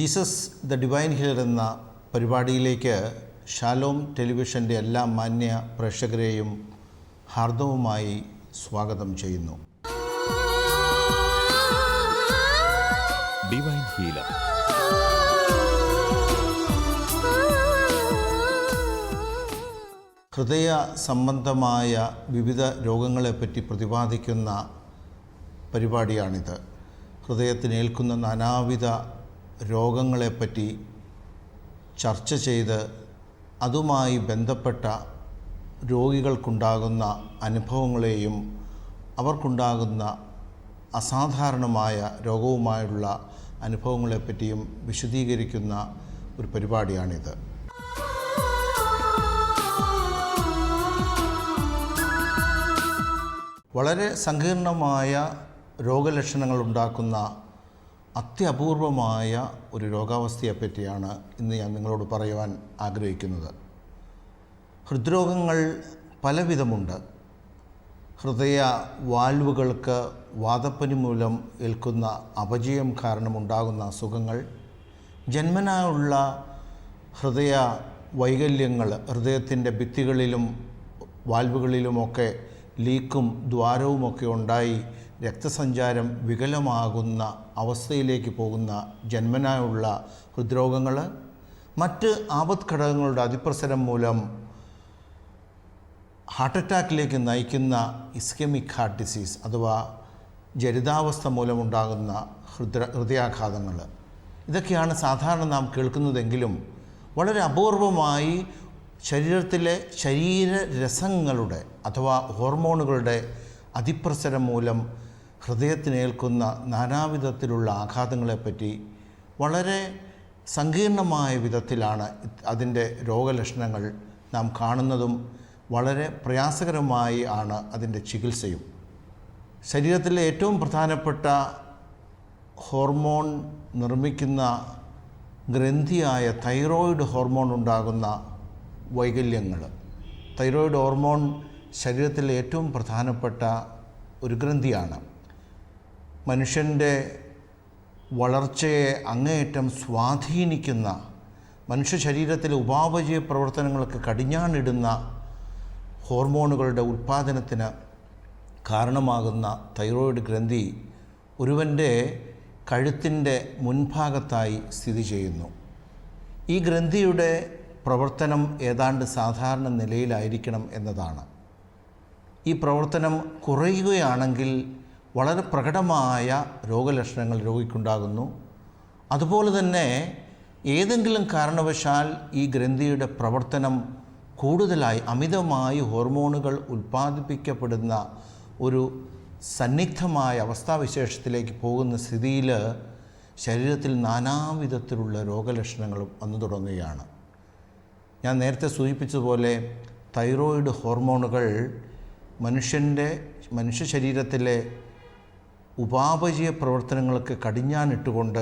Jesus the divine healer എന്ന പരിപാടിയിലേക്ക് Shalom ടെലിവിഷൻ്റെ എല്ലാ മാന്യ പ്രേക്ഷകരെയും ഹാർദവുമായി സ്വാഗതം ചെയ്യുന്നു. Divine healer. ഹൃദയ സംബന്ധമായ വിവിധ രോഗങ്ങളെപ്പറ്റി പ്രതിപാദിക്കുന്ന പരിപാടിയാണിത്. ഹൃദയത്തിനേൽക്കുന്ന നാനാവിധ രോഗങ്ങളെപ്പറ്റി ചർച്ച ചെയ്ത് അതുമായി ബന്ധപ്പെട്ട രോഗികൾക്കുണ്ടാകുന്ന അനുഭവങ്ങളെയും അവർക്കുണ്ടാകുന്ന അസാധാരണമായ രോഗവുമായുള്ള അനുഭവങ്ങളെപ്പറ്റിയും വിശദീകരിക്കുന്ന ഒരു പരിപാടിയാണിത്. വളരെ സങ്കീർണമായ രോഗലക്ഷണങ്ങൾ ഉണ്ടാക്കുന്ന അത്യപൂർവമായ ഒരു രോഗാവസ്ഥയെപ്പറ്റിയാണ് ഇന്ന് ഞാൻ നിങ്ങളോട് പറയുവാൻ ആഗ്രഹിക്കുന്നത്. ഹൃദ്രോഗങ്ങൾ പലവിധമുണ്ട്. ഹൃദയ വാൽവുകൾക്ക് വാതപ്പനി മൂലം ഏൽക്കുന്ന അപചയം കാരണമുണ്ടാകുന്ന അസുഖങ്ങൾ, ജന്മനായുള്ള ഹൃദയ വൈകല്യങ്ങൾ, ഹൃദയത്തിൻ്റെ ഭിത്തികളിലും വാൽവുകളിലുമൊക്കെ ലീക്കും ദ്വാരവുമൊക്കെ ഉണ്ടായി രക്തസഞ്ചാരം വികലമാകുന്ന അവസ്ഥയിലേക്ക് പോകുന്ന ജന്മനായുള്ള ഹൃദ്രോഗങ്ങൾ, മറ്റ് ആപത്ഘടകങ്ങളുടെ അതിപ്രസരം മൂലം ഹാർട്ട് അറ്റാക്കിലേക്ക് നയിക്കുന്ന ഇസ്കെമിക് ഹാർട്ട് ഡിസീസ് അഥവാ ജരിതാവസ്ഥ മൂലമുണ്ടാകുന്ന ഹൃദയാഘാതങ്ങൾ, ഇതൊക്കെയാണ് സാധാരണ നാം കേൾക്കുന്നതെങ്കിലും വളരെ അപൂർവമായി ശരീരത്തിലെ ശരീരരസങ്ങളുടെ അഥവാ ഹോർമോണുകളുടെ അതിപ്രസരം മൂലം ഹൃദയത്തിനേൽക്കുന്ന നാനാവിധത്തിലുള്ള ആഘാതങ്ങളെപ്പറ്റി വളരെ സങ്കീർണമായ വിധത്തിലാണ് അതിൻ്റെ രോഗലക്ഷണങ്ങൾ നാം കാണുന്നതും വളരെ പ്രയാസകരമായി ആണ് അതിൻ്റെ ചികിത്സയും. ശരീരത്തിലെ ഏറ്റവും പ്രധാനപ്പെട്ട ഹോർമോൺ നിർമ്മിക്കുന്ന ഗ്രന്ഥിയായ തൈറോയിഡ് ഹോർമോൺ ഉണ്ടാകുന്ന വൈകല്യങ്ങൾ. തൈറോയിഡ് ഹോർമോൺ ശരീരത്തിലെ ഏറ്റവും പ്രധാനപ്പെട്ട ഒരു ഗ്രന്ഥിയാണ്. മനുഷ്യൻ്റെ വളർച്ചയെ അങ്ങേയറ്റം സ്വാധീനിക്കുന്ന, മനുഷ്യ ശരീരത്തിലെ ഉപാപചയ പ്രവർത്തനങ്ങൾക്ക് കടിഞ്ഞാണിടുന്ന ഹോർമോണുകളുടെ ഉൽപ്പാദനത്തിന് കാരണമാകുന്ന തൈറോയിഡ് ഗ്രന്ഥി ഒരുവൻ്റെ കഴുത്തിൻ്റെ മുൻഭാഗത്തായി സ്ഥിതി ചെയ്യുന്നു. ഈ ഗ്രന്ഥിയുടെ പ്രവർത്തനം ഏതാണ്ട് സാധാരണ നിലയിലായിരിക്കണം എന്നതാണ്. ഈ പ്രവർത്തനം കുറയുകയാണെങ്കിൽ വളരെ പ്രകടമായ രോഗലക്ഷണങ്ങൾ രോഗിക്കുണ്ടാകുന്നു. അതുപോലെ തന്നെ ഏതെങ്കിലും കാരണവശാൽ ഈ ഗ്രന്ഥിയുടെ പ്രവർത്തനം കൂടുതലായി അമിതമായി ഹോർമോണുകൾ ഉൽപ്പാദിപ്പിക്കപ്പെടുന്ന ഒരു സന്നിഗ്ധമായ അവസ്ഥാവിശേഷത്തിലേക്ക് പോകുന്ന സ്ഥിതിയിൽ ശരീരത്തിൽ നാനാവിധത്തിലുള്ള രോഗലക്ഷണങ്ങളും വന്നു തുടങ്ങുകയാണ്. ഞാൻ നേരത്തെ സൂചിപ്പിച്ചതുപോലെ തൈറോയിഡ് ഹോർമോണുകൾ മനുഷ്യ ശരീരത്തിലെ ഉപാപചയ പ്രവർത്തനങ്ങൾക്ക് കടിഞ്ഞാണിട്ടുകൊണ്ട്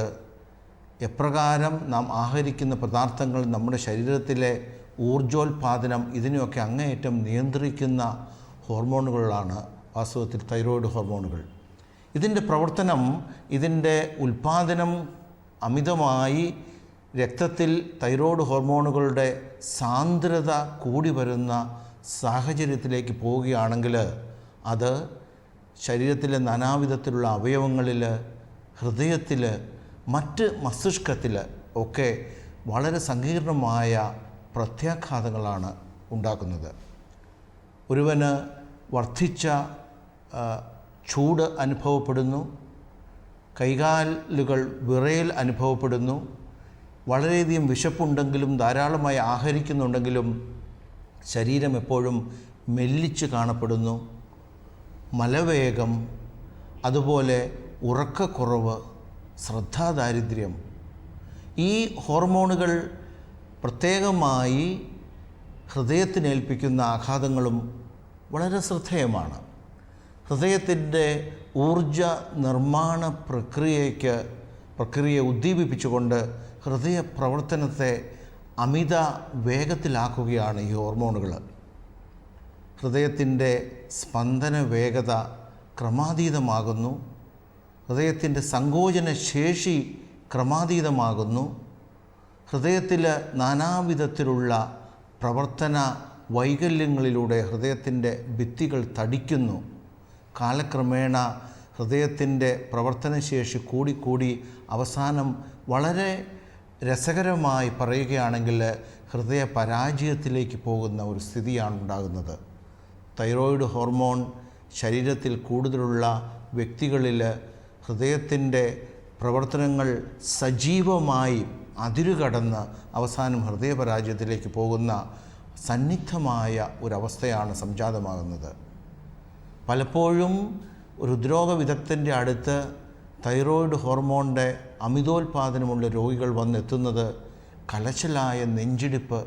എപ്രകാരം നാം ആഹരിക്കുന്ന പദാർത്ഥങ്ങൾ നമ്മുടെ ശരീരത്തിലെ ഊർജോൽപാദനം ഇതിനെയൊക്കെ അങ്ങേയറ്റം നിയന്ത്രിക്കുന്ന ഹോർമോണുകളാണ് വാസ്തവത്തിൽ തൈറോയിഡ് ഹോർമോണുകൾ. ഇതിൻ്റെ പ്രവർത്തനം, ഇതിൻ്റെ ഉൽപാദനം അമിതമായി രക്തത്തിൽ തൈറോയ്ഡ് ഹോർമോണുകളുടെ സാന്ദ്രത കൂടി വരുന്ന സാഹചര്യത്തിലേക്ക് പോവുകയാണെങ്കിൽ അത് ശരീരത്തിലെ നാനാവിധത്തിലുള്ള അവയവങ്ങളിൽ, ഹൃദയത്തിൽ, മറ്റ് മസ്തിഷ്കത്തിൽ ഒക്കെ വളരെ സങ്കീർണമായ പ്രത്യാഘാതങ്ങളാണ് ഉണ്ടാക്കുന്നത്. ഒരുവന് വർദ്ധിച്ച ചൂട് അനുഭവപ്പെടുന്നു, കൈകാലുകൾ വിറയൽ അനുഭവപ്പെടുന്നു, വളരെയധികം വിശപ്പുണ്ടെങ്കിലും ധാരാളമായി ആഹരിക്കുന്നുണ്ടെങ്കിലും ശരീരം എപ്പോഴും മെല്ലിച്ച് കാണപ്പെടുന്നു, മലവേഗം, അതുപോലെ ഉറക്കക്കുറവ്, ശ്രദ്ധാദാരിദ്ര്യം. ഈ ഹോർമോണുകൾ പ്രത്യേകമായി ഹൃദയത്തിനേൽപ്പിക്കുന്ന ആഘാതങ്ങളും വളരെ ശ്രദ്ധേയമാണ്. ഹൃദയത്തിൻ്റെ ഊർജ നിർമ്മാണ പ്രക്രിയയെ ഉദ്ദീപിപ്പിച്ചുകൊണ്ട് ഹൃദയ പ്രവർത്തനത്തെ അമിത വേഗത്തിലാക്കുകയാണ് ഈ ഹോർമോണുകൾ. ഹൃദയത്തിൻ്റെ സ്പന്ദന വേഗത ക്രമാതീതമാകുന്നു. ഹൃദയത്തിൻ്റെ സങ്കോചന ശേഷി ക്രമാതീതമാകുന്നു. ഹൃദയത്തിൽ നാനാവിധത്തിലുള്ള പ്രവർത്തന വൈകല്യങ്ങളിലൂടെ ഹൃദയത്തിൻ്റെ ഭിത്തികൾ തടിക്കുന്നു. കാലക്രമേണ ഹൃദയത്തിൻ്റെ പ്രവർത്തനശേഷി കൂടിക്കൂടി അവസാനം വളരെ രസകരമായി പറയുകയാണെങ്കിൽ ഹൃദയ പരാജയത്തിലേക്ക് പോകുന്ന ഒരു സ്ഥിതിയാണ് ഉണ്ടാകുന്നത്. തൈറോയിഡ് ഹോർമോൺ ശരീരത്തിൽ കൂടുതലുള്ള വ്യക്തികളിൽ ഹൃദയത്തിൻ്റെ പ്രവർത്തനങ്ങൾ സജീവമായി അതിരുകടന്ന് അവസാനം ഹൃദയപരാജയത്തിലേക്ക് പോകുന്ന സന്നിഗ്ധമായ ഒരവസ്ഥയാണ് സംജാതമാകുന്നത്. പലപ്പോഴും ഒരു ഹൃദ്രോഗ വിദഗ്ധൻ്റെ അടുത്ത് തൈറോയിഡ് ഹോർമോണിൻ്റെ അമിതോൽപാദനമുള്ള രോഗികൾ വന്നെത്തുന്നത് കലശലായ നെഞ്ചിടിപ്പ്,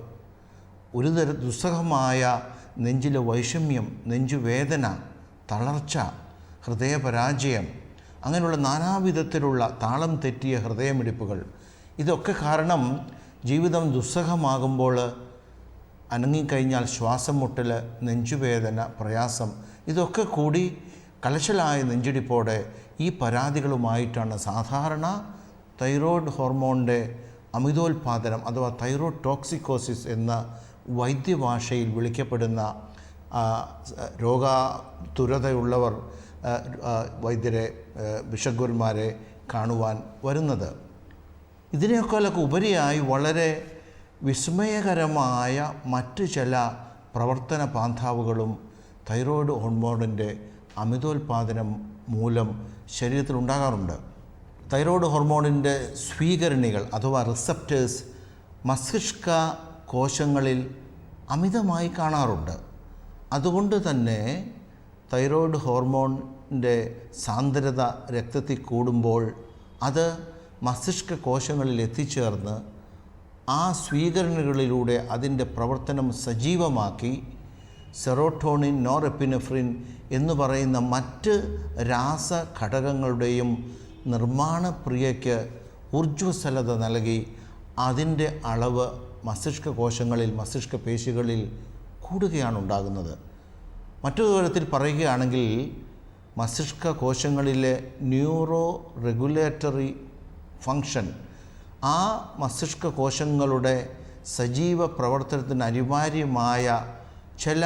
ഒരുതരം ദുസ്സഹമായ നെഞ്ചിലെ വൈഷമ്യം, നെഞ്ചുവേദന, തളർച്ച, ഹൃദയപരാജയം, അങ്ങനെയുള്ള നാനാവിധത്തിലുള്ള താളം തെറ്റിയ ഹൃദയമിടിപ്പുകൾ. ഇതൊക്കെ കാരണം ജീവിതം ദുസ്സഹമാകുമ്പോൾ അനങ്ങിക്കഴിഞ്ഞാൽ ശ്വാസം മുട്ടൽ, നെഞ്ചുവേദന, പ്രയാസം, ഇതൊക്കെ കൂടി കലശലായ നെഞ്ചിടിപ്പോടെ ഈ പരാതികളുമായിട്ടാണ് സാധാരണ തൈറോയ്ഡ് ഹോർമോണിൻ്റെ അമിതോൽപാദനം അഥവാ തൈറോയ്ഡ് ടോക്സിക്കോസിസ് എന്ന വൈദ്യഭാഷയിൽ വിളിക്കപ്പെടുന്ന രോഗാതുരതയുള്ളവർ വൈദ്യരെ, ബിഷഗ്വന്മാരെ കാണുവാൻ വരുന്നത്. ഇതിനേക്കാളൊക്കെ ഉപരിയായി വളരെ വിസ്മയകരമായ മറ്റ് ചില പ്രവർത്തന പാന്താവുകളും തൈറോയ്ഡ് ഹോർമോണിൻ്റെ അമിതോൽപാദനം മൂലം ശരീരത്തിലുണ്ടാകാറുണ്ട്. തൈറോയ്ഡ് ഹോർമോണിൻ്റെ സ്വീകരണികൾ അഥവാ റിസപ്റ്റേഴ്സ് മസ്തിഷ്ക കോശങ്ങളിൽ അമിതമായി കാണാറുണ്ട്. അതുകൊണ്ട് തന്നെ തൈറോയ്ഡ് ഹോർമോണിൻ്റെ സാന്ദ്രത രക്തത്തിൽ കൂടുമ്പോൾ അത് മസ്തിഷ്ക കോശങ്ങളിൽ എത്തിച്ചേർന്ന് ആ സ്വീകരണികളിലൂടെ അതിൻ്റെ പ്രവർത്തനം സജീവമാക്കി സെറോട്ടോണിൻ, നോറെപ്പിനെഫ്രിൻ എന്ന് പറയുന്ന മറ്റ് രാസഘടകങ്ങളുടെയും നിർമ്മാണ പ്രക്രിയയ്ക്ക് ഊർജ്ജസ്വലത നൽകി അതിൻ്റെ അളവ് മസ്തിഷ്ക കോശങ്ങളിൽ, മസ്തിഷ്ക പേശികളിൽ കൂടുകയാണ് ഉണ്ടാകുന്നത്. മറ്റൊരു തരത്തിൽ പറയുകയാണെങ്കിൽ മസ്തിഷ്ക കോശങ്ങളിലെ ന്യൂറോ റെഗുലേറ്ററി ഫങ്ഷൻ, ആ മസ്തിഷ്ക കോശങ്ങളുടെ സജീവ പ്രവർത്തനത്തിന് അനിവാര്യമായ ചില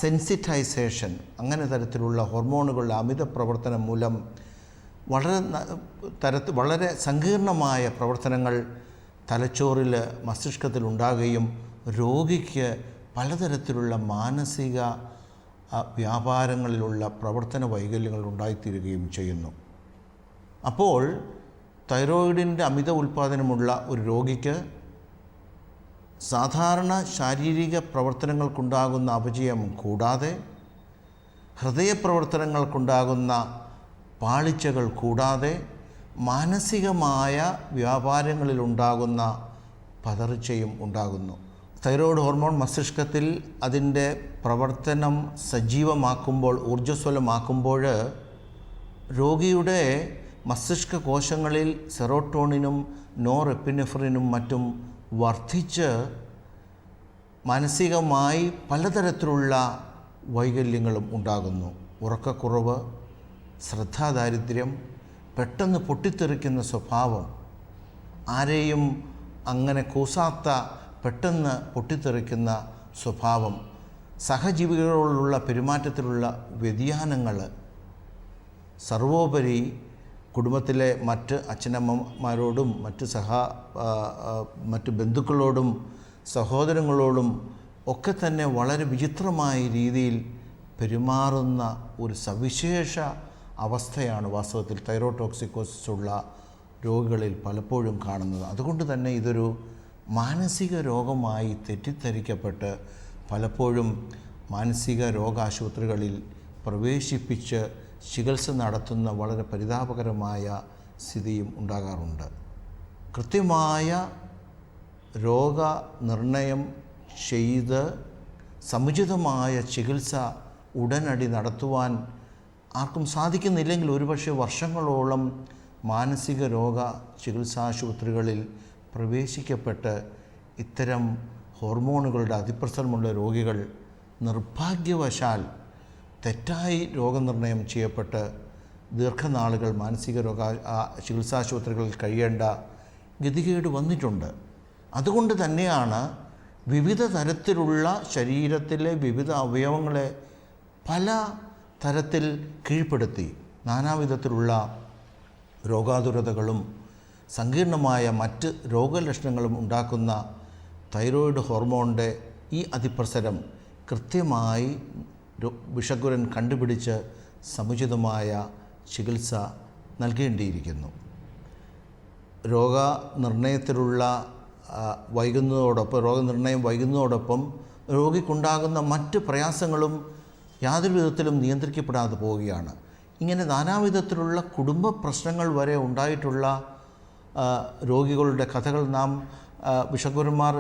സെൻസിറ്റൈസേഷൻ, അങ്ങനെ തരത്തിലുള്ള ഹോർമോണുകളുടെ അമിത പ്രവർത്തനം മൂലം വളരെ സങ്കീർണമായ പ്രവർത്തനങ്ങൾ തലച്ചോറിൽ, മസ്തിഷ്കത്തിൽ ഉണ്ടാകുകയും രോഗിക്ക് പലതരത്തിലുള്ള മാനസിക വ്യാപാരങ്ങളിലുള്ള പ്രവർത്തന വൈകല്യങ്ങൾ ഉണ്ടായിത്തീരുകയും ചെയ്യുന്നു. അപ്പോൾ തൈറോയിഡിൻ്റെ അമിത ഉൽപ്പാദനമുള്ള ഒരു രോഗിക്ക് സാധാരണ ശാരീരിക പ്രവർത്തനങ്ങൾക്കുണ്ടാകുന്ന അപചയം കൂടാതെ, ഹൃദയപ്രവർത്തനങ്ങൾക്കുണ്ടാകുന്ന പാളിച്ചകൾ കൂടാതെ, മാനസികമായ വ്യാപാരങ്ങളിലുണ്ടാകുന്ന പതർച്ചയും ഉണ്ടാകുന്നു. തൈറോയ്ഡ് ഹോർമോൺ മസ്തിഷ്കത്തിൽ അതിൻ്റെ പ്രവർത്തനം സജീവമാക്കുമ്പോൾ, ഊർജ്ജസ്വലമാക്കുമ്പോൾ രോഗിയുടെ മസ്തിഷ്ക കോശങ്ങളിൽ സെറോട്ടോണിനും നോറെപ്പിനെഫ്രിനും മറ്റും വർദ്ധിച്ച് മാനസികമായി പലതരത്തിലുള്ള വൈകല്യങ്ങളും ഉണ്ടാകുന്നു. ഉറക്കക്കുറവ്, ശ്രദ്ധാദാരിദ്ര്യം, പെട്ടെന്ന് പൊട്ടിത്തെറിക്കുന്ന സ്വഭാവം, ആരെയും അങ്ങനെ കൂസാത്ത പെട്ടെന്ന് പൊട്ടിത്തെറിക്കുന്ന സ്വഭാവം, സഹജീവികളോടുള്ള പെരുമാറ്റത്തിലുള്ള വ്യതിയാനങ്ങൾ, സർവോപരി കുടുംബത്തിലെ മറ്റ് അച്ഛനമ്മമാരോടും മറ്റ് ബന്ധുക്കളോടും സഹോദരങ്ങളോടും ഒക്കെ തന്നെ വളരെ വിചിത്രമായ രീതിയിൽ പെരുമാറുന്ന ഒരു സവിശേഷ അവസ്ഥയാണ് വാസ്തവത്തിൽ തൈറോടോക്സിക്കോസിസ് ഉള്ള രോഗികളിൽ പലപ്പോഴും കാണുന്നത്. അതുകൊണ്ട് തന്നെ ഇതൊരു മാനസിക രോഗമായി തെറ്റിദ്ധരിക്കപ്പെട്ട് പലപ്പോഴും മാനസിക രോഗാശുപത്രികളിൽ പ്രവേശിപ്പിച്ച് ചികിത്സ നടത്തുന്ന വളരെ പരിതാപകരമായ സ്ഥിതിയും ഉണ്ടാകാറുണ്ട്. കൃത്യമായ രോഗനിർണയം ചെയ്ത് സമുചിതമായ ചികിത്സ ഉടനടി നടത്തുവാൻ ആർക്കും സാധിക്കുന്നില്ലെങ്കിൽ ഒരുപക്ഷെ വർഷങ്ങളോളം മാനസിക രോഗ ചികിത്സാശുപത്രികളിൽ പ്രവേശിക്കപ്പെട്ട് ഇത്തരം ഹോർമോണുകളുടെ അതിപ്രസരമുള്ള രോഗികൾ നിർഭാഗ്യവശാൽ തെറ്റായി രോഗനിർണയം ചെയ്യപ്പെട്ട് ദീർഘനാളുകൾ മാനസിക ചികിത്സാശുപത്രികളിൽ കഴിയേണ്ട ഗതികേട് വന്നിട്ടുണ്ട്. അതുകൊണ്ട് തന്നെയാണ് വിവിധ തരത്തിലുള്ള ശരീരത്തിലെ വിവിധ അവയവങ്ങളെ പല തരത്തിൽ കീഴ്പ്പെടുത്തി നാനാവിധത്തിലുള്ള രോഗാതുരതകളും സങ്കീർണമായ മറ്റ് രോഗലക്ഷണങ്ങളും ഉണ്ടാക്കുന്ന തൈറോയിഡ് ഹോർമോണിൻ്റെ ഈ അതിപ്രസരം കൃത്യമായി വിഷഗുരൻ കണ്ടുപിടിച്ച് സമുചിതമായ ചികിത്സ നൽകേണ്ടിയിരിക്കുന്നു. രോഗനിർണയത്തിലുള്ള രോഗനിർണയം വൈകുന്നതോടൊപ്പം രോഗിക്കുണ്ടാകുന്ന മറ്റ് പ്രയാസങ്ങളും യാതൊരു വിധത്തിലും നിയന്ത്രിക്കപ്പെടാതെ പോവുകയാണ്. ഇങ്ങനെ നാനാവിധത്തിലുള്ള കുടുംബ പ്രശ്നങ്ങൾ വരെ ഉണ്ടായിട്ടുള്ള രോഗികളുടെ കഥകൾ നാം ബിഷപ്പുരന്മാർ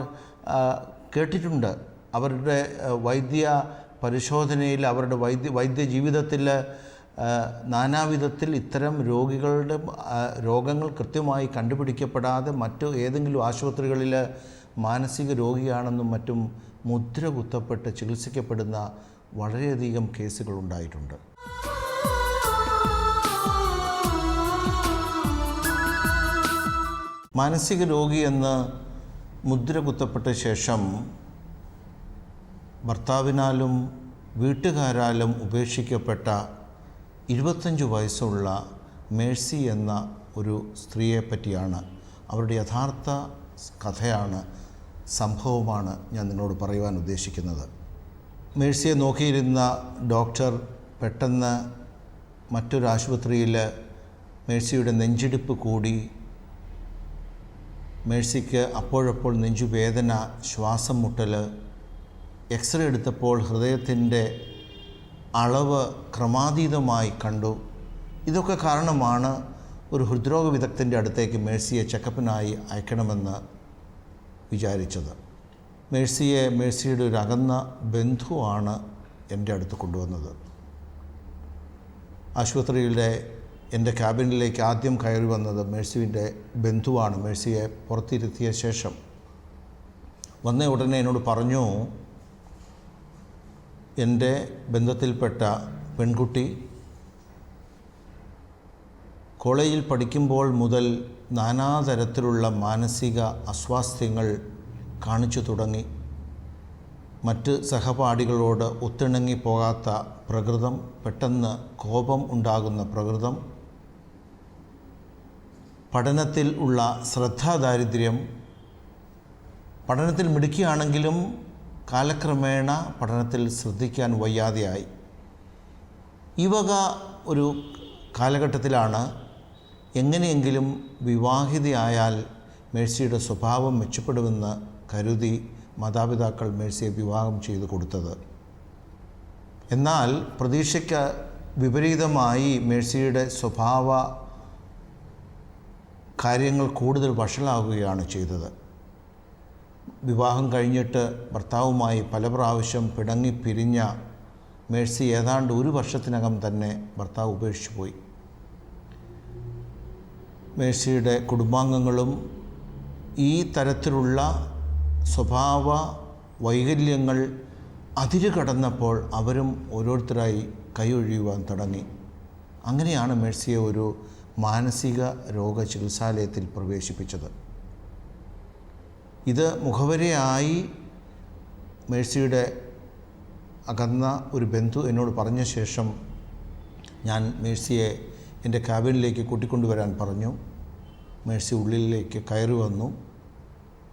കേട്ടിട്ടുണ്ട്. അവരുടെ വൈദ്യ പരിശോധനയിൽ, അവരുടെ വൈദ്യ ജീവിതത്തിൽ നാനാവിധത്തിൽ ഇത്തരം രോഗികളുടെ രോഗങ്ങൾ കൃത്യമായി കണ്ടുപിടിക്കപ്പെടാതെ മറ്റു ഏതെങ്കിലും ആശുപത്രികളിൽ മാനസിക രോഗിയാണെന്നും മറ്റും മുദ്ര കുത്തപ്പെട്ട് ചികിത്സിക്കപ്പെടുന്ന വളരെയധികം കേസുകൾ ഉണ്ടായിട്ടുണ്ട്. മാനസിക രോഗിയെന്ന് മുദ്ര കുത്തപ്പെട്ട ശേഷം ഭർത്താവിനാലും വീട്ടുകാരാലും ഉപേക്ഷിക്കപ്പെട്ട 25 വയസ്സുള്ള മേഴ്സി എന്ന ഒരു സ്ത്രീയെ പറ്റിയാണ്, അവരുടെ യഥാർത്ഥ കഥയാണ്, സംഭവമാണ് ഞാൻ നിങ്ങളോട് പറയുവാൻ ഉദ്ദേശിക്കുന്നത്. മേഴ്സിയെ നോക്കിയിരുന്ന ഡോക്ടർ പെട്ടെന്ന് മറ്റൊരു ആശുപത്രിയിൽ മേഴ്സിയുടെ നെഞ്ചിടിപ്പ് കൂടി. മേഴ്സിക്ക് അപ്പോഴപ്പോൾ നെഞ്ചുവേദന, ശ്വാസം മുട്ടൽ, എക്സ്റേ എടുത്തപ്പോൾ ഹൃദയത്തിൻ്റെ അളവ് ക്രമാതീതമായി കണ്ടു. ഇതൊക്കെ കാരണമാണ് ഒരു ഹൃദ്രോഗ വിദഗ്ധൻ്റെ അടുത്തേക്ക് മേഴ്സിയെ ചെക്കപ്പിനായി അയക്കണമെന്ന് വിചാരിച്ചത്. മേഴ്സിയുടെ ഒരു അകന്ന ബന്ധുവാണ് എൻ്റെ അടുത്ത് കൊണ്ടുവന്നത്. ആശുപത്രിയിലെ എൻ്റെ ക്യാബിനിലേക്ക് ആദ്യം കയറി വന്നത് മേഴ്സിയുടെ ബന്ധുവാണ്. മേഴ്സിയെ പുറത്തിരുത്തിയ ശേഷം വന്ന ഉടനെ എന്നോട് പറഞ്ഞു, എൻ്റെ ബന്ധത്തിൽപ്പെട്ട പെൺകുട്ടി കോളേജിൽ പഠിക്കുമ്പോൾ മുതൽ നാനാതരത്തിലുള്ള മാനസിക അസ്വാസ്ഥ്യങ്ങൾ കാണിച്ചു തുടങ്ങി. മറ്റ് സഹപാഠികളോട് ഒത്തിണങ്ങി പോകാത്ത പ്രകൃതം, പെട്ടെന്ന് കോപം ഉണ്ടാകുന്ന പ്രകൃതം, പഠനത്തിൽ ഉള്ള ശ്രദ്ധാദാരിദ്ര്യം, പഠനത്തിൽ മിടുക്കിയാണെങ്കിലും കാലക്രമേണ പഠനത്തിൽ ശ്രദ്ധിക്കാൻ വയ്യാതെയായി. ഈ വക ഒരു കാലഘട്ടത്തിലാണ് എങ്ങനെയെങ്കിലും വിവാഹിതയായാൽ മേഴ്സിയുടെ സ്വഭാവം മെച്ചപ്പെടുമെന്ന് കരുതി മാതാപിതാക്കൾ മേഴ്സിയെ വിവാഹം ചെയ്തു കൊടുത്തത്. എന്നാൽ പ്രതീക്ഷയ്ക്ക് വിപരീതമായി മേഴ്സിയുടെ സ്വഭാവ കാര്യങ്ങൾ കൂടുതൽ വഷളാകുകയാണ് ചെയ്തത്. വിവാഹം കഴിഞ്ഞിട്ട് ഭർത്താവുമായി പല പ്രാവശ്യം പിണങ്ങി പിരിഞ്ഞ മേഴ്സി ഏതാണ്ട് 1 വർഷത്തിനകം തന്നെ ഭർത്താവ് ഉപേക്ഷിച്ചു പോയി. മേഴ്സിയുടെ കുടുംബാംഗങ്ങളും ഈ തരത്തിലുള്ള സ്വഭാവ വൈകല്യങ്ങൾ അതിരുകടന്നപ്പോൾ അവരും ഓരോരുത്തരായി കൈയൊഴിയുവാൻ തുടങ്ങി. അങ്ങനെയാണ് മേഴ്സിയെ ഒരു മാനസിക രോഗ ചികിത്സാലയത്തിൽ പ്രവേശിപ്പിച്ചത്. ഇത് മുഖവരയായി മേഴ്സിയുടെ അകന്ന ഒരു ബന്ധു എന്നോട് പറഞ്ഞ ശേഷം ഞാൻ മേഴ്സിയെ എൻ്റെ ക്യാബിനിലേക്ക് കൂട്ടിക്കൊണ്ടുവരാൻ പറഞ്ഞു. മേഴ്സി ഉള്ളിലേക്ക് കയറി വന്നു.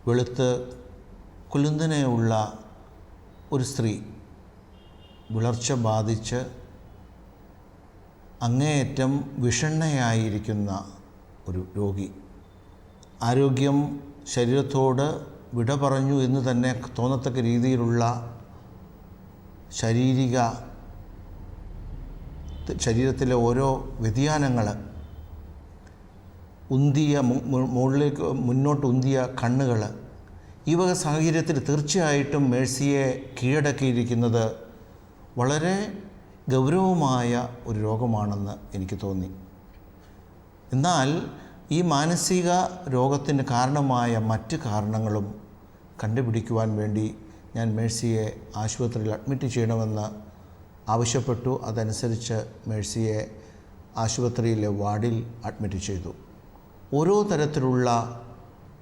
വെളുത്ത് കുലുന്തനെയുള്ള ഒരു സ്ത്രീ, വിളർച്ച ബാധിച്ച് അങ്ങേയറ്റം വിഷണ്ണയായിരിക്കുന്ന ഒരു രോഗി. ആരോഗ്യം ശരീരത്തോട് വിട പറഞ്ഞു എന്ന് തന്നെ തോന്നത്തക്ക രീതിയിലുള്ള ശരീരത്തിലെ ഓരോ വ്യതിയാനങ്ങൾ, മുന്നോട്ട് ഉന്തിയ കണ്ണുകൾ, ഈ വക സാഹചര്യത്തിൽ തീർച്ചയായിട്ടും മേഴ്സിയെ കീഴടക്കിയിരിക്കുന്നത് വളരെ ഗൗരവമായ ഒരു രോഗമാണെന്ന് എനിക്ക് തോന്നി. എന്നാൽ ഈ മാനസിക രോഗത്തിന് കാരണമായ മറ്റ് കാരണങ്ങളും കണ്ടുപിടിക്കുവാൻ വേണ്ടി ഞാൻ മേഴ്സിയെ ആശുപത്രിയിൽ അഡ്മിറ്റ് ചെയ്യണമെന്ന് ആവശ്യപ്പെട്ടു. അതനുസരിച്ച് മേഴ്സിയെ ആശുപത്രിയിലെ വാർഡിൽ അഡ്മിറ്റ് ചെയ്തു. ഓരോ തരത്തിലുള്ള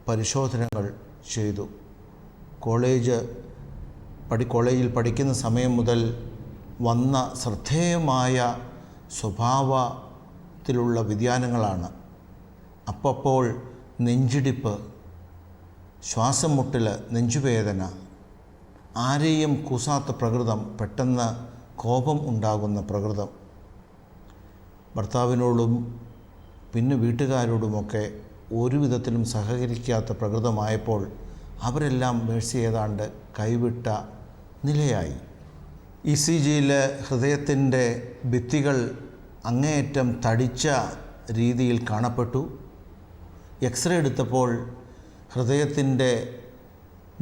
പരിശോധനകൾ ചെയ്തു. കോളേജിൽ പഠിക്കുന്ന സമയം മുതൽ വന്ന ശ്രദ്ധേയമായ സ്വഭാവത്തിലുള്ള വ്യതിയാനങ്ങളാണ്. അപ്പോൾ നെഞ്ചിടിപ്പ്, ശ്വാസം മുട്ടൽ, നെഞ്ചുവേദന, ആരെയും കൂസാത്ത പ്രകൃതം, പെട്ടെന്ന് കോപം ഉണ്ടാകുന്ന പ്രകൃതം, ഭർത്താവിനോടും പിന്നെ വീട്ടുകാരോടുമൊക്കെ ഒരു വിധത്തിലും സഹകരിക്കാത്ത പ്രകൃതമായപ്പോൾ അവരെല്ലാം മേഴ്സി ഏതാണ്ട് കൈവിട്ട നിലയായി. ECGയിൽ ഹൃദയത്തിൻ്റെ ഭിത്തികൾ അങ്ങേയറ്റം തടിച്ച രീതിയിൽ കാണപ്പെട്ടു. എക്സ്റേ എടുത്തപ്പോൾ ഹൃദയത്തിൻ്റെ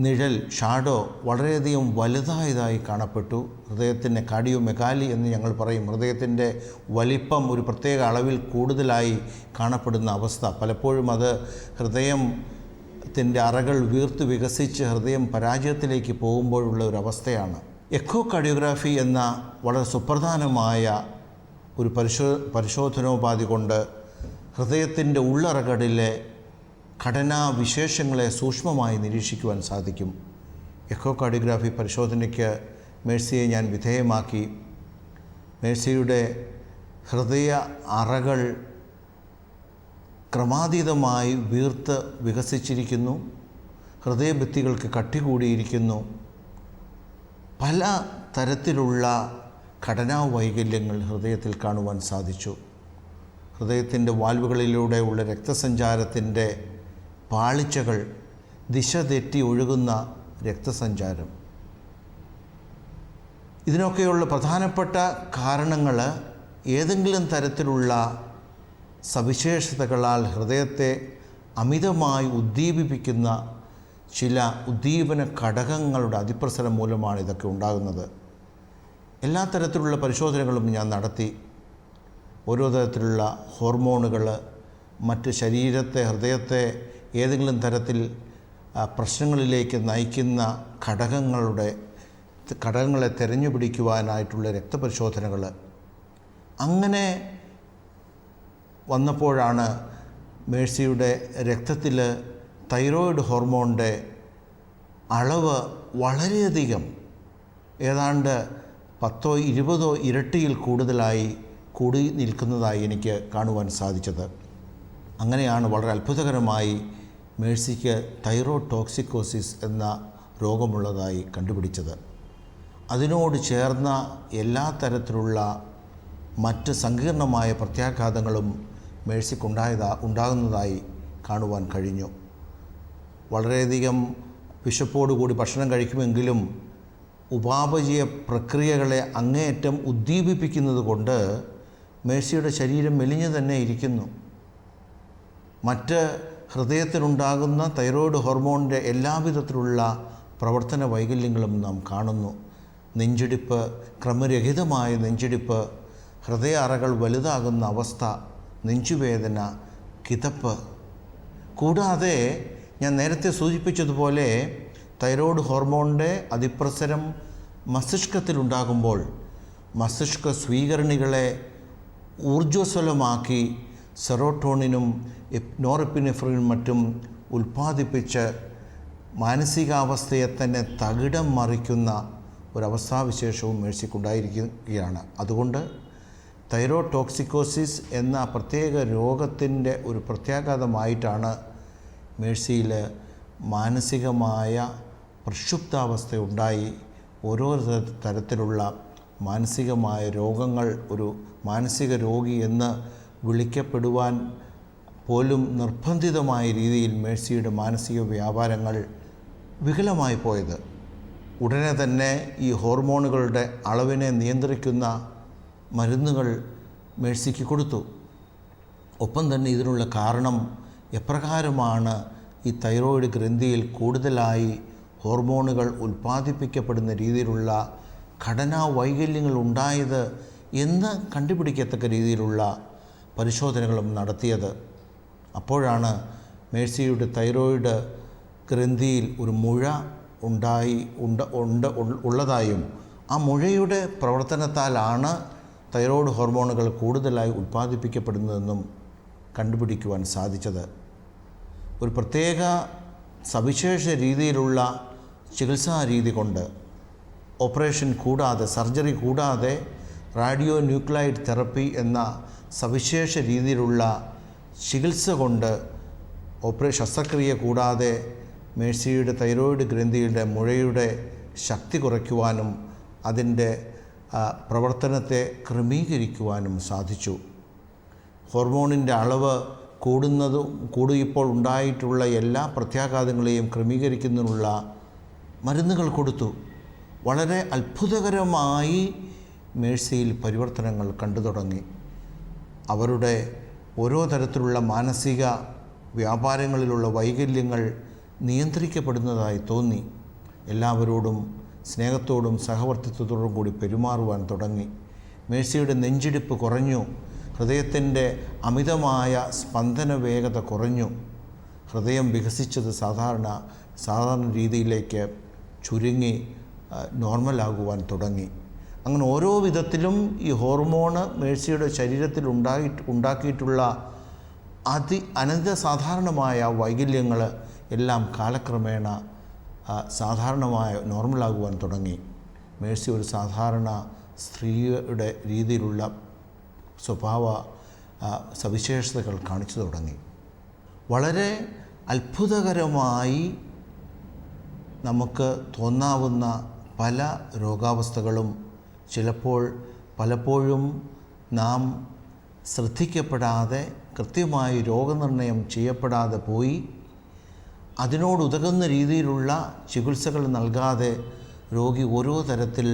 നിഴൽ, ഷാഡോ വളരെയധികം വലുതായതായി കാണപ്പെട്ടു. ഹൃദയത്തിൻ്റെ കാർഡിയോമെഗാലി എന്ന് ഞങ്ങൾ പറയും. ഹൃദയത്തിൻ്റെ വലിപ്പം ഒരു പ്രത്യേക അളവിൽ കൂടുതലായി കാണപ്പെടുന്ന അവസ്ഥ. പലപ്പോഴും അത് ഹൃദയത്തിൻ്റെ അറകൾ വീർത്ത് വികസിച്ച് ഹൃദയം പരാജയത്തിലേക്ക് പോകുമ്പോഴുള്ള ഒരു അവസ്ഥയാണ്. എക്കോ കാർഡിയോഗ്രാഫി എന്ന വളരെ സുപ്രധാനമായ ഒരു പരിശോധനോപാധി കൊണ്ട് ഹൃദയത്തിൻ്റെ ഉള്ളറകളിലെ ഘടനാവിശേഷങ്ങളെ സൂക്ഷ്മമായി നിരീക്ഷിക്കുവാൻ സാധിക്കും. എക്കോ കാർഡിയോഗ്രാഫി പരിശോധനയ്ക്ക് മേഴ്സിയെ ഞാൻ വിധേയമാക്കി. മേഴ്സിയുടെ ഹൃദയ അറകൾ ക്രമാതീതമായി വീർത്ത് വികസിച്ചിരിക്കുന്നു. ഹൃദയഭിത്തികൾക്ക് കട്ടി കൂടിയിരിക്കുന്നു. പല തരത്തിലുള്ള ഘടനാവൈകല്യങ്ങൾ ഹൃദയത്തിൽ കാണുവാൻ സാധിച്ചു. ഹൃദയത്തിൻ്റെ വാൽവുകളിലൂടെയുള്ള രക്തസഞ്ചാരത്തിൻ്റെ പാളിച്ചകൾ, ദിശ തെറ്റി ഒഴുകുന്ന രക്തസഞ്ചാരം, ഇതിനൊക്കെയുള്ള പ്രധാനപ്പെട്ട കാരണങ്ങൾ ഏതെങ്കിലും തരത്തിലുള്ള സവിശേഷതകളാൽ ഹൃദയത്തെ അമിതമായി ഉദ്ദീപിപ്പിക്കുന്ന ചില ഉദ്ദീപന ഘടകങ്ങളുടെ അതിപ്രസരം മൂലമാണ് ഇതൊക്കെ ഉണ്ടാകുന്നത്. എല്ലാ തരത്തിലുള്ള പരിശോധനകളും ഞാൻ നടത്തി. ഓരോ തരത്തിലുള്ള ഹോർമോണുകൾ, മറ്റ് ഹൃദയത്തെ ഏതെങ്കിലും തരത്തിൽ പ്രശ്നങ്ങളിലേക്ക് നയിക്കുന്ന ഘടകങ്ങളെ തിരഞ്ഞുപിടിക്കുവാനായിട്ടുള്ള രക്തപരിശോധനകൾ, അങ്ങനെ വന്നപ്പോഴാണ് മേഴ്സിയുടെ രക്തത്തിൽ തൈറോയിഡ് ഹോർമോണിൻ്റെ അളവ് വളരെയധികം, ഏതാണ്ട് 10-20 ഇരട്ടിയിൽ കൂടുതലായി കൂടി നിൽക്കുന്നതായി എനിക്ക് കാണുവാൻ സാധിച്ചത്. അങ്ങനെയാണ് വളരെ അത്ഭുതകരമായി മേഴ്സിക്ക് തൈറോടോക്സിക്കോസിസ് എന്ന രോഗമുള്ളതായി കണ്ടുപിടിച്ചത്. അതിനോട് ചേർന്ന എല്ലാ തരത്തിലുള്ള മറ്റ് സങ്കീർണമായ പ്രത്യാഘാതങ്ങളും മേഴ്സിക്കുണ്ടാകുന്നതായി കാണുവാൻ കഴിഞ്ഞു. വളരെയധികം വിശപ്പോടുകൂടി ഭക്ഷണം കഴിക്കുമെങ്കിലും ഉപാപചയ പ്രക്രിയകളെ അങ്ങേയറ്റം ഉദ്ദീപിപ്പിക്കുന്നത് കൊണ്ട് മേഴ്സിയുടെ ശരീരം മെലിഞ്ഞു തന്നെ ഇരിക്കുന്നു. മറ്റ് ഹൃദയത്തിനുണ്ടാകുന്ന തൈറോയ്ഡ് ഹോർമോണിൻ്റെ എല്ലാവിധത്തിലുള്ള പ്രവർത്തന വൈകല്യങ്ങളും നാം കാണുന്നു. നെഞ്ചിടിപ്പ്, ക്രമരഹിതമായ നെഞ്ചിടിപ്പ്, ഹൃദയ അറകൾ വലുതാകുന്ന അവസ്ഥ, നെഞ്ചുവേദന, കിതപ്പ്. കൂടാതെ ഞാൻ നേരത്തെ സൂചിപ്പിച്ചതുപോലെ തൈറോയ്ഡ് ഹോർമോണിൻ്റെ അതിപ്രസരം മസ്തിഷ്കത്തിലുണ്ടാകുമ്പോൾ മസ്തിഷ്ക സ്വീകരണികളെ ഊർജ്ജസ്വലമാക്കി സെറോട്ടോണിനും നോറെപ്പിനെഫ്രിനും മറ്റും ഉൽപ്പാദിപ്പിച്ച് മാനസികാവസ്ഥയെ തന്നെ തകിടം മറിക്കുന്ന ഒരവസ്ഥാവിശേഷവും മേഴ്സിക്കുണ്ടായിരിക്കുകയാണ്. അതുകൊണ്ട് തൈറോടോക്സിക്കോസിസ് എന്ന പ്രത്യേക രോഗത്തിൻ്റെ ഒരു പ്രത്യാഘാതമായിട്ടാണ് മേഴ്സിയിൽ മാനസികമായ പ്രക്ഷുബ്ധാവസ്ഥ ഉണ്ടായി. ഓരോ തരത്തിലുള്ള മാനസികമായ രോഗങ്ങൾ, ഒരു മാനസിക രോഗി എന്ന് വിളിക്കപ്പെടുവാൻ പോലും നിർബന്ധിതമായ രീതിയിൽ മേഴ്സിയുടെ മാനസിക വ്യാപാരങ്ങൾ വികലമായി പോയത്. ഉടനെ തന്നെ ഈ ഹോർമോണുകളുടെ അളവിനെ നിയന്ത്രിക്കുന്ന മരുന്നുകൾ മേഴ്സിക്ക് കൊടുത്തു. ഒപ്പം തന്നെ ഇതിനുള്ള കാരണം എപ്രകാരമാണ് ഈ തൈറോയ്ഡ് ഗ്രന്ഥിയിൽ കൂടുതലായി ഹോർമോണുകൾ ഉൽപ്പാദിപ്പിക്കപ്പെടുന്ന രീതിയിലുള്ള ഘടനാ വൈകല്യങ്ങൾ ഉണ്ടായത് എന്ന് കണ്ടുപിടിക്കത്തക്ക രീതിയിലുള്ള പരിശോധനകളും നടത്തിയത്. അപ്പോഴാണ് മേഴ്സിയുടെ തൈറോയ്ഡ് ഗ്രന്ഥിയിൽ ഒരു മുഴ ഉള്ളതായും ആ മുഴയുടെ പ്രവർത്തനത്താലാണ് തൈറോയ്ഡ് ഹോർമോണുകൾ കൂടുതലായി ഉൽപ്പാദിപ്പിക്കപ്പെടുന്നതെന്നും കണ്ടുപിടിക്കുവാൻ സാധിച്ചത്. ഒരു പ്രത്യേക സവിശേഷ രീതിയിലുള്ള ചികിത്സാ രീതി കൊണ്ട്, ഓപ്പറേഷൻ കൂടാതെ, സർജറി കൂടാതെ, റേഡിയോ ന്യൂക്ലൈഡ് തെറപ്പി എന്ന സവിശേഷ രീതിയിലുള്ള ചികിത്സ കൊണ്ട്, ശസ്ത്രക്രിയ കൂടാതെ മേഴ്സിയുടെ തൈറോയ്ഡ് ഗ്രന്ഥിയുടെ മുഴയുടെ ശക്തി കുറയ്ക്കുവാനും അതിൻ്റെ പ്രവർത്തനത്തെ ക്രമീകരിക്കുവാനും സാധിച്ചു. ഹോർമോണിൻ്റെ അളവ് കൂടുമ്പോൾ ഉണ്ടായിട്ടുള്ള എല്ലാ പ്രത്യാഘാതങ്ങളെയും ക്രമീകരിക്കുന്നതിനുള്ള മരുന്നുകൾ കൊടുത്തു. വളരെ അത്ഭുതകരമായി മേഴ്സിയിൽ പരിവർത്തനങ്ങൾ കണ്ടു തുടങ്ങി. അവരുടെ ഓരോ തരത്തിലുള്ള മാനസിക വ്യാപാരങ്ങളിലുള്ള വൈകല്യങ്ങൾ നിയന്ത്രിക്കപ്പെടുന്നതായി തോന്നി. എല്ലാവരോടും സ്നേഹത്തോടും സഹവർത്തിത്വത്തോടും കൂടി പെരുമാറുവാൻ തുടങ്ങി. മേഴ്സിയുടെ നെഞ്ചിടിപ്പ് കുറഞ്ഞു. ഹൃദയത്തിൻ്റെ അമിതമായ സ്പന്ദന വേഗത കുറഞ്ഞു. ഹൃദയം വികസിച്ചത് സാധാരണ രീതിയിലേക്ക് ചുരുങ്ങി നോർമലാകുവാൻ തുടങ്ങി. അങ്ങനെ ഓരോ വിധത്തിലും ഈ ഹോർമോണ് മേഴ്സിയുടെ ശരീരത്തിൽ ഉണ്ടാക്കിയിട്ടുള്ള അനന്തസാധാരണമായ വൈകല്യങ്ങൾ എല്ലാം കാലക്രമേണ നോർമലാകുവാൻ തുടങ്ങി. മേഴ്സി ഒരു സാധാരണ സ്ത്രീയുടെ രീതിയിലുള്ള സ്വഭാവ സവിശേഷതകൾ കാണിച്ചു തുടങ്ങി. വളരെ അത്ഭുതകരമായി നമുക്ക് തോന്നാവുന്ന പല രോഗാവസ്ഥകളും പലപ്പോഴും നാം ശ്രദ്ധിക്കപ്പെടാതെ, കൃത്യമായി രോഗനിർണയം ചെയ്യപ്പെടാതെ പോയി അതിനോടുതകുന്ന രീതിയിലുള്ള ചികിത്സകൾ നൽകാതെ രോഗി ഓരോ തരത്തിൽ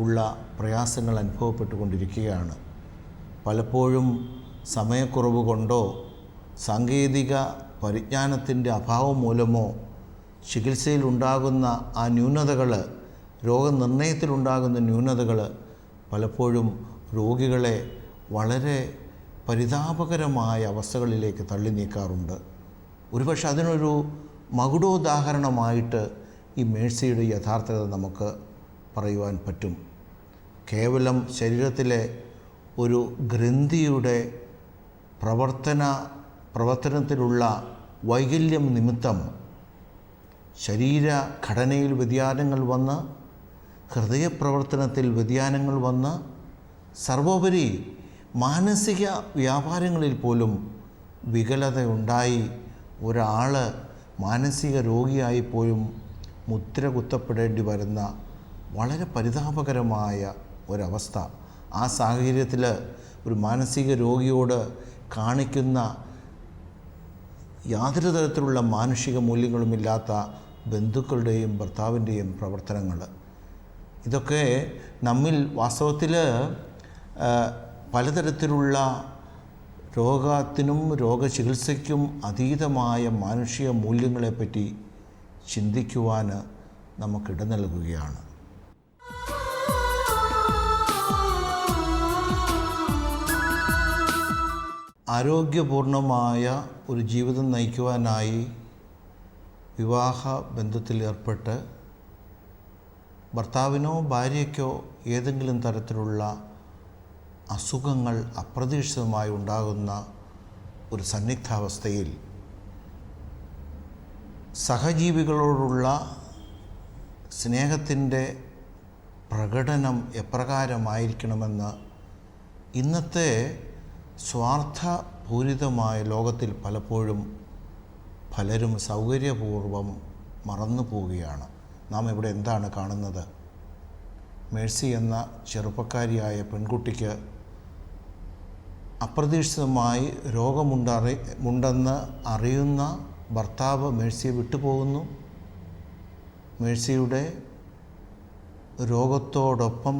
ഉള്ള പ്രയാസങ്ങൾ അനുഭവപ്പെട്ടുകൊണ്ടിരിക്കുകയാണ്. പലപ്പോഴും സമയക്കുറവ് കൊണ്ടോ സാങ്കേതിക പരിജ്ഞാനത്തിൻ്റെ അഭാവം മൂലമോ ചികിത്സയിലുണ്ടാകുന്ന ആ ന്യൂനതകൾ, രോഗനിർണയത്തിലുണ്ടാകുന്ന ന്യൂനതകൾ പലപ്പോഴും രോഗികളെ വളരെ പരിതാപകരമായ അവസ്ഥകളിലേക്ക് തള്ളി നീക്കാറുണ്ട്. ഒരുപക്ഷെ അതിനൊരു മകുടോദാഹരണമായിട്ട് ഈ മേഴ്സിയുടെ യഥാർത്ഥത നമുക്ക് പറയുവാൻ പറ്റും. കേവലം ശരീരത്തിലെ ഒരു ഗ്രന്ഥിയുടെ പ്രവർത്തനത്തിലുള്ള വൈകല്യം നിമിത്തം ശരീരഘടനയിൽ വ്യതിയാനങ്ങൾ വന്ന്, ഹൃദയപ്രവർത്തനത്തിൽ വ്യതിയാനങ്ങൾ വന്ന്, സർവോപരി മാനസിക വ്യാപാരങ്ങളിൽ പോലും വികലതയുണ്ടായി ഒരാൾ മാനസിക രോഗിയായിപ്പോലും മുദ്ര കുത്തപ്പെടേണ്ടി വരുന്ന വളരെ പരിതാപകരമായ ഒരവസ്ഥ. ആ സാഹചര്യത്തിൽ ഒരു മാനസിക രോഗിയോട് കാണിക്കുന്ന യാതൊരു തരത്തിലുള്ള മാനുഷിക മൂല്യങ്ങളുമില്ലാത്ത ബന്ധുക്കളുടെയും ഭർത്താവിൻ്റെയും പ്രവർത്തനങ്ങൾ, ഇതൊക്കെ നമ്മിൽ വാസ്തവത്തിൽ പലതരത്തിലുള്ള രോഗത്തിനും രോഗചികിത്സയ്ക്കും അതീതമായ മാനുഷിക മൂല്യങ്ങളെപ്പറ്റി ചിന്തിക്കുവാൻ നമുക്കിട നൽകുകയാണ്. ആരോഗ്യപൂർണമായ ഒരു ജീവിതം നയിക്കുവാനായി വിവാഹ ബന്ധത്തിൽ ഏർപ്പെട്ട് ഭർത്താവിനോ ഭാര്യയ്ക്കോ ഏതെങ്കിലും തരത്തിലുള്ള അസുഖങ്ങൾ അപ്രതീക്ഷിതമായി ഉണ്ടാകുന്ന ഒരു സന്നിഗ്ധാവസ്ഥയിൽ സഹജീവികളോടുള്ള സ്നേഹത്തിൻ്റെ പ്രകടനം എപ്രകാരമായിരിക്കണമെന്ന് ഇന്നത്തെ സ്വാർത്ഥപൂരിതമായ ലോകത്തിൽ പലരും സൗകര്യപൂർവ്വം മറന്നു പോവുകയാണ്. നാം ഇവിടെ എന്താണ് കാണുന്നത്? മേഴ്സി എന്ന ചെറുപ്പക്കാരിയായ പെൺകുട്ടിക്ക് അപ്രതീക്ഷിതമായി രോഗമുണ്ടെന്ന് അറിയുന്ന ഭർത്താവ് മേഴ്സിയെ വിട്ടുപോകുന്നു. മേഴ്സിയുടെ രോഗത്തോടൊപ്പം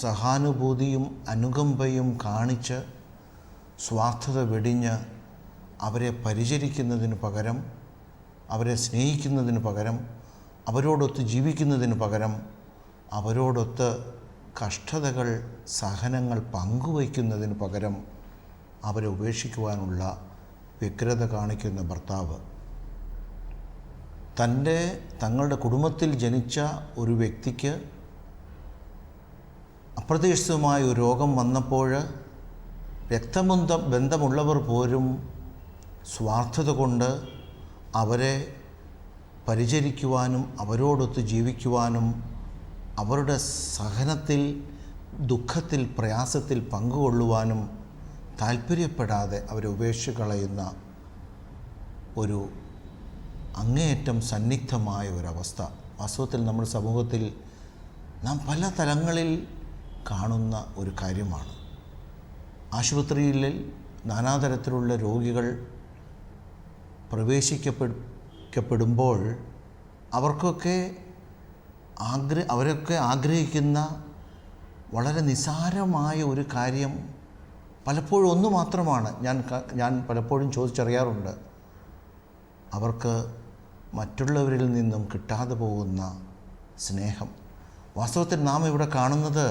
സഹാനുഭൂതിയും അനുകമ്പയും കാണിച്ച് സ്വാർത്ഥത വെടിഞ്ഞ് അവരെ പരിചരിക്കുന്നതിന് പകരം, അവരെ സ്നേഹിക്കുന്നതിന് പകരം, അവരോടൊത്ത് ജീവിക്കുന്നതിന് പകരം അവരോടൊത്ത് കഷ്ടതകൾ, സഹനങ്ങൾ പങ്കുവയ്ക്കുന്നതിന് പകരം അവരെ ഉപേക്ഷിക്കുവാനുള്ള വ്യഗ്രത കാണിക്കുന്ന ഭർത്താവ്, തങ്ങളുടെ കുടുംബത്തിൽ ജനിച്ച ഒരു വ്യക്തിക്ക് അപ്രതീക്ഷിതമായ ഒരു രോഗം വന്നപ്പോൾ ബന്ധമുള്ളവർ പോലും സ്വാർത്ഥത കൊണ്ട് അവരെ പരിചരിക്കുവാനും അവരോടൊത്ത് ജീവിക്കുവാനും അവരുടെ സഹനത്തിൽ, ദുഃഖത്തിൽ, പ്രയാസത്തിൽ പങ്കുകൊള്ളുവാനും താല്പര്യപ്പെടാതെ അവരെ ഉപേക്ഷിച്ച് കളയുന്ന ഒരു അങ്ങേയറ്റം സന്നിഗ്ധമായ ഒരവസ്ഥ വാസ്തവത്തിൽ നമ്മുടെ സമൂഹത്തിൽ നാം പല തലങ്ങളിൽ കാണുന്ന ഒരു കാര്യമാണ്. ആശുപത്രിയിൽ നാനാതരത്തിലുള്ള രോഗികൾ പ്രവേശിക്കപ്പെടുമ്പോൾ അവരൊക്കെ ആഗ്രഹിക്കുന്ന വളരെ നിസ്സാരമായ ഒരു കാര്യം പലപ്പോഴും ഒന്ന് മാത്രമാണ്. ഞാൻ പലപ്പോഴും ചോദിച്ചറിയാറുണ്ട്. അവർക്ക് മറ്റുള്ളവരിൽ നിന്നും കിട്ടാതെ പോകുന്ന സ്നേഹം. വാസ്തവത്തിൽ നാം ഇവിടെ കാണുന്നത്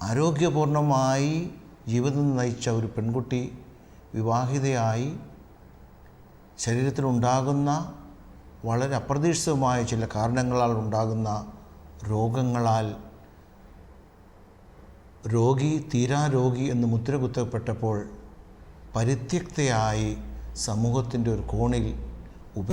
ആരോഗ്യപൂർണമായി ജീവിതം നയിച്ച ഒരു പെൺകുട്ടി വിവാഹിതയായി ശരീരത്തിലുണ്ടാകുന്ന വളരെ അപ്രതീക്ഷിതമായ ചില കാരണങ്ങളാൽ ഉണ്ടാകുന്ന രോഗങ്ങളാൽ തീരാരോഗി എന്ന് മുദ്ര കുത്തപ്പെട്ടപ്പോൾ പരിത്യക്തയായി സമൂഹത്തിൻ്റെ ഒരു കോണിൽ